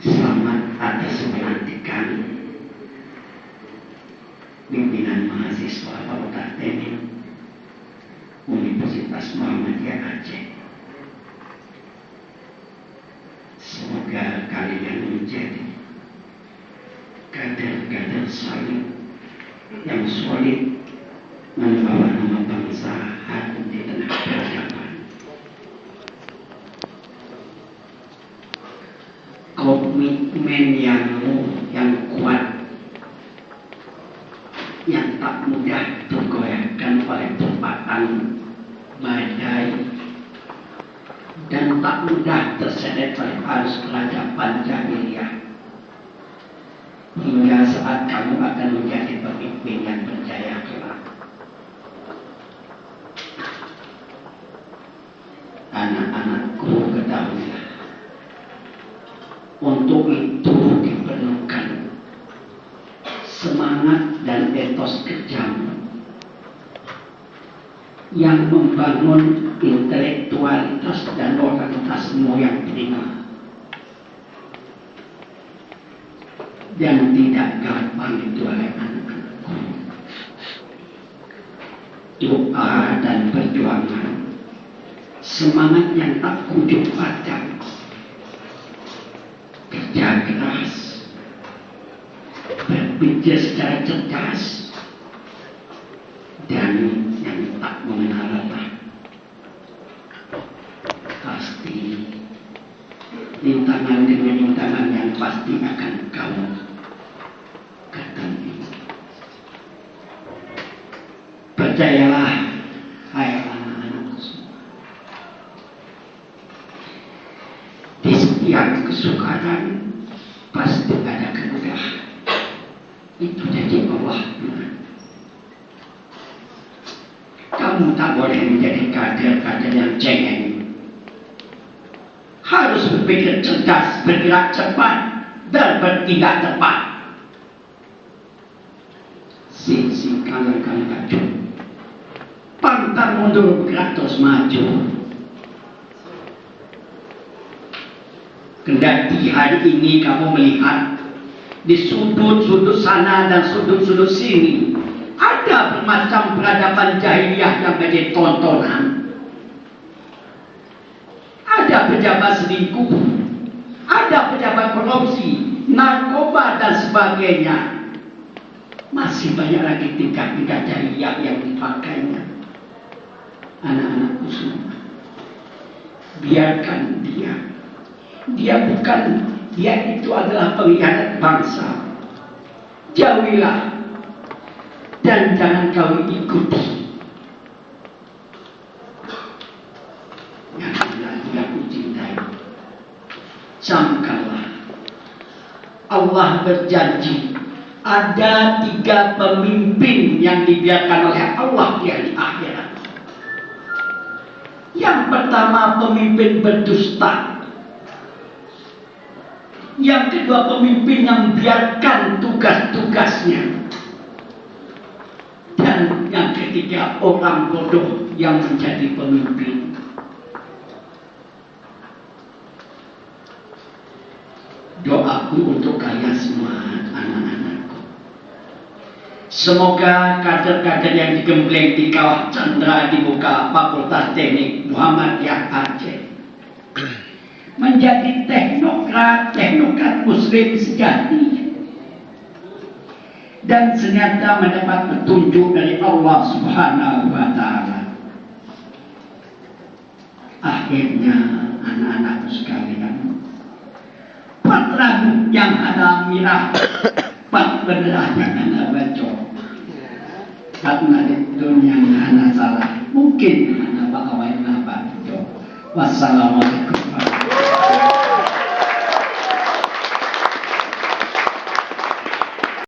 Selamat atas pelantikan pimpinan mahasiswa Fakultas Teknik Universitas Muhammadiyah Aceh. Semoga kalian menjadi kader-kader yang solid membawa nama bangsa di tengah peradaban. Komitmen yang kuat, yang tak mudah tergoyahkan oleh tumpatan badai dan tak mudah terseret oleh arus peradaban jahiliyah, hingga saat kamu akan menjadi pemimpin yang berjaya kelak. Anak-anakku, ketahuilah, untuk itu diperlukan semangat dan etos kerjamu yang membangun intelektualitas dan moralitasmu yang prima, dan tidak gampang itu oleh anak-anakku. Doa dan perjuangan, semangat yang tak kunjung padam, kerja keras, berpikir secara cerdas, dan yang tak mengenal lelah. Pasti rintangan demi rintangan yang pasti akan kamu ketemu. Percayalah, hai anak-anakku semua, di setiap kesukaran pasti ada kemudahan. Itu jadi Allah. Kamu tak boleh menjadi kader-kader yang cengeng. Harus berpikir cerdas, bergerak cepat, dan bertindak tepat. Sisi kanan maju, pantang mundur, bergerak terus maju. Kendati hari ini kamu melihat di sudut-sudut sana dan sudut-sudut sini ada bermacam peradaban jahiliyah yang menjadi tontonan. Ada pejabat selingkuh, ada pejabat korupsi, narkoba dan sebagainya. Masih banyak lagi tingkah-tingkah jahiliyah yang dipakainya. Anak-anakku semua, biarkan dia. Dia itu adalah pengkhianat bangsa. Jauhilah dan jangan kau ikuti. Yang tidak aku cintai, camkanlah. Allah berjanji ada 3 pemimpin yang dibiarkan oleh Allah di hari akhirat. Yang pertama, pemimpin berdusta. Yang kedua, pemimpin yang membiarkan tugas-tugasnya. Dan yang ketiga, orang bodoh yang menjadi pemimpin. Doaku untuk kalian semua, anak-anakku, semoga kader-kader yang digembleng di kawah cendera di muka Fakultas Teknik Muhammadiyah Aceh menjadi teknokrat muslim sejati, dan ternyata mendapat petunjuk dari Allah Subhanahu wa Ta'ala. Akhirnya, anak-anakku sekalian, 4 rambut yang ada mirah, 4 beneran yang ada bacok. Karena di dunia yang ada salah, mungkin ada bakawai nabak. Wassalamualaikum.